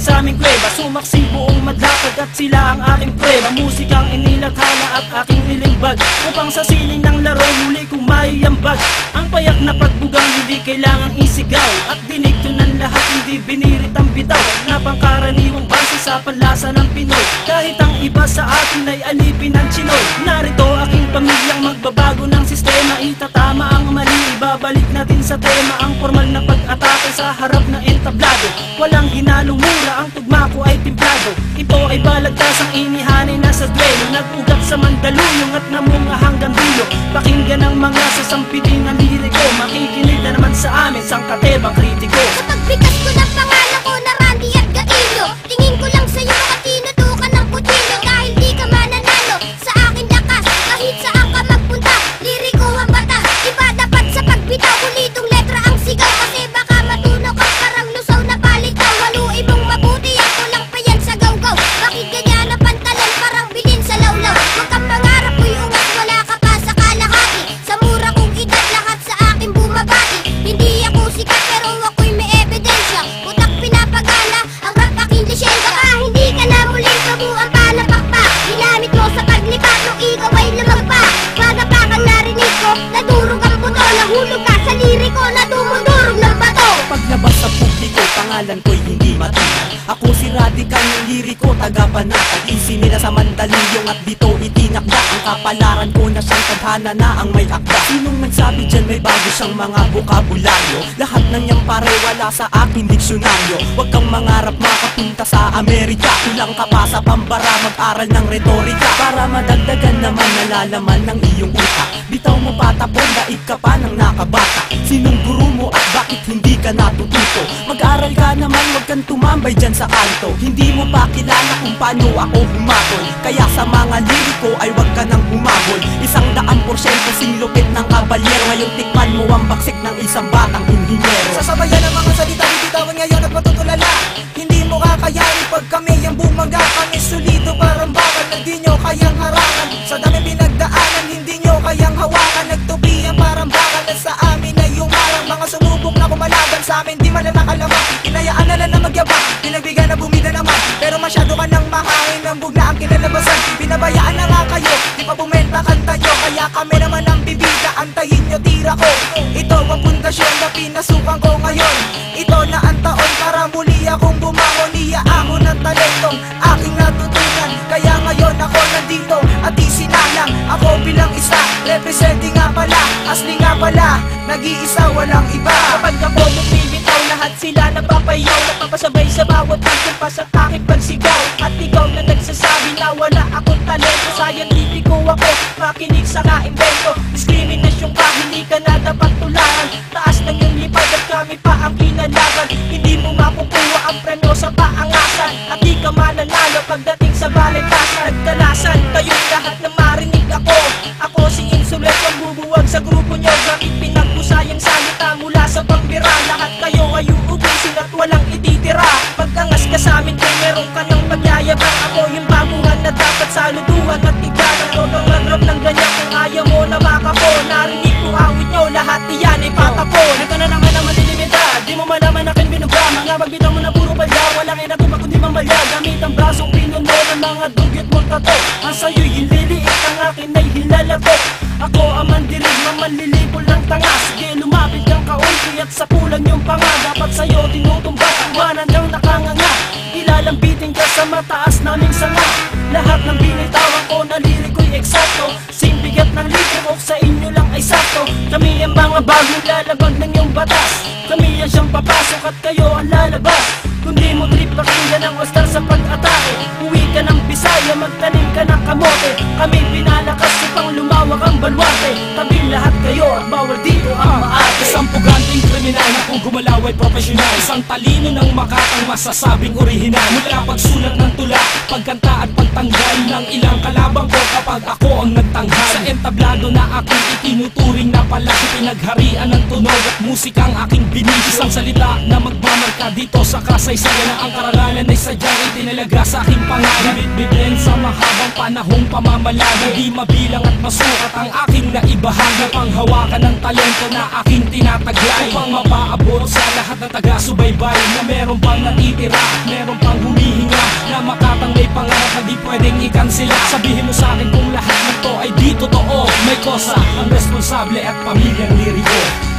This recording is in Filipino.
sa aming kuweba. Sumaksi buong madlakad at sila ang aking prueba. Musikang inilathala at aking nilimbag, upang sa siling ng laro muli kong maiambag. Ang payak na pagbugang hindi kailangang isigaw, at dinig to ng lahat hindi binirit ang bitaw, na pangkaraniwang base sa panlasa ng Pinoy. Kahit ang iba sa atin ay alipin ng Chinoy. Narito aking pamilyang magbabago ng sistema. Itatama ang mali, ibabalik natin sa tema ang formal na pag-atake sa harap na entablado. Walang hinalong mura, ang tugma ko ay timplado. Ito ay balagtas ang inihanay na sa duelo, nag-ugat sa Mandaluyong at namunga hanggang dulo. Pakinggan ang mga sasampitin na liriko, makikinig na naman sa amin sang katebang kritiko. Sa pagbigas ko ng pangalan ko na Randy at Gailo, tingin ko lang sa'yo makatinutukan ng kutsilyo. Dahil di ka mananalo sa akin lakas, kahit saan ka magpunta, liriko ang bata. Iba dapat sa pagbitaw, ulitong letra ang sigaw, kasi baka matunaw ka parang lusaw na palitaw. Haluin mong mabuti at kulang pa yan sa gawgaw. Bakit ganyan na pantalan parang bilin sa lawlaw? Huwag kang mangarap ko'y ungas, wala ka pa sa kalahati. Sa mura kong edad lahat sa akin bumabati. Hindi ako sikat pero ako'y may ebidensya. Utak pinapagana, ang rap aking lisensya. Baka hindi ka na muling kabuang palapakpak. Ginamit mo sa paglipat nung ikaw ay lumagpa. Magapakan narinig ko, nadurog ang buto. Nahulog ka sa liriko na dumudurog ng bato. Paglabas sa publiko, pangalan ko'y hindi matinan. Ako si Radical, yung liriko, taga-panatag. Isinila sa Mandaluyong at dito itinakda. Ang kapalaran ko na siyang tadhana na ang may akda. Sinong nagsabi dyan may bago siyang mga bokabularyo? Lahat ng niyang pare wala sa aking diksyonaryo. Huwag kang mangarap makapunta sa Amerika. Kulang ka pa sa pambara, mag-aral ng retorika, para madagdagan naman nalalaman ng iyong utak. Bitaw mo patapon, daig ka pa ng nakabata. Sinong guru mo at bakit hindi ka natututo? Mag-aral ka naman, huwag kang tumambay dyan sa kanto. Hindi mo pa kilala kung paano ako humatol, kaya sa mga liriko ay huwag ka nang humabol. 100% singlupit ng kabalyero, ngayon tikman mo ang baksik ng isang batang inhinyero. Sasabayan ang mga salita, bibitawan ngayon at matutulala. Hindi mo kakayanin pag kami ang bumangga. Kami solido parang bakal na di nyo kayang harangan. Sa dami pinagdaanan, hindi nyo kayang hawakan. Nagtubihan parang bakal na sa amin ay umarang. Mga sumubok na kumalaban sa amin, di man na nakalamang. Hinayaan na lang na magyabang, pinagbigyan na bumida naman. Pero masyado ka nang mahangin, ang bugna ang kinalabasan. Pinabayaan na nga kayo, di pa bumenta kanta nyo. Kaya kami naman ang bibida, antayin nyo tira ko. Ito ang pundasyon na pinasukan ko ngayon. Ito na ang taon para muli akong bumangon. Iyaako ng talentong aking natutunan. Kaya ngayon ako nandito at isinalang ako bilang isa, representing nga pala, asli nga pala, nag-iisa walang iba. Kapag ako bumibitaw, lahat sila napapayaw, napapasabay sa bawat pagkumpas at aking pagsigaw. At ikaw na nagsasabi na wala akong talento, scientifico ako, makinig sa kaimbento. Diskriminasyon ka, hindi ka na dapat tularan. Taas ng iyong lipad at kami pa ang pinalaban. Hindi mo makukuha ang preno sa paangasan, at di ka mananalo pagdating sa balentasan. Nagdalasan kayong lahat na marinig ako. Ako si Insulet, ang bubuwag sa grupo nyo. Gamit pinagkusayang salita mula sa pambira. Lahat kayo ay uubusin at walang ititira. Pagkangas ka sa amin kung meron ka ng pagyayabang. Ako yung baguhan na dapat saluduhan at igalan. Huwag kang manrap ng ganyan kung ayaw mo na makapo. Narinig ko awit nyo, lahat iyan ay patapon. Ito na naman ang malilimita, di mo malaman akin binuga. Mga magbitaw mo na puro palya, walang inaguma kundi mamalya. Gamit ang brasong pinuno ng mga dugyot mong tato. Ang sa'yo'y hililiit, ang akin ay hilalato. Ako ang mandirig, mamanlilipol ng tanga. Sige lumapit kang kaunti at sapulan yung panga. Dapat sa'yo tinutumbak, iwanan kang nakanganga. Ilalambitin ka sa mataas naming sanga. Lahat ng binitawan ko na liriko'y eksakto. Simbigat ng liriko sa inyo lang ay sakto. Kami ang mga bagong lalabag ng iyong batas. Kami ang siyang papasok at kayo ang lalabas. Kundi mo trip pakinggan ang wastar sa pag-atake. Uwi ka ng Bisaya, magtanim ka ng kamote. Kami pinalakas upang lumawak ang balwarte. Tabi lahat kayo at bawal dito ang maate. Isang puganting kriminal na kung gumalaw ay profesional. Isang talino ng makatang masasabing orihinal. Mula pagsulat ng tula, pagkanta at pagtanggal ng ilang kalabang ko kapag ako ang nagtanghal. Sa entablado na aking itinuturing na palaki, pinagharian ng tunog at musikang aking binig. Isang salita na magmamarka dito sa kasaysayan, na ang karangalan ay sadyang itinalaga sa aking pangalan. Bibigyan sa mahabang panahong pamamalaga, di mabilang at masukat ang aking naibahagi. Panghawakan ng talento na aking tinataglay upang mapaabot paabot sa lahat ng taga-subaybay na meron pang natitira, meron pang humihinga, na makatang may pangarap na di pwedeng ikansila. Sabihin mo sa akin kung lahat ng to ay di totoo. May kosa ang responsable at pamilyang liriko.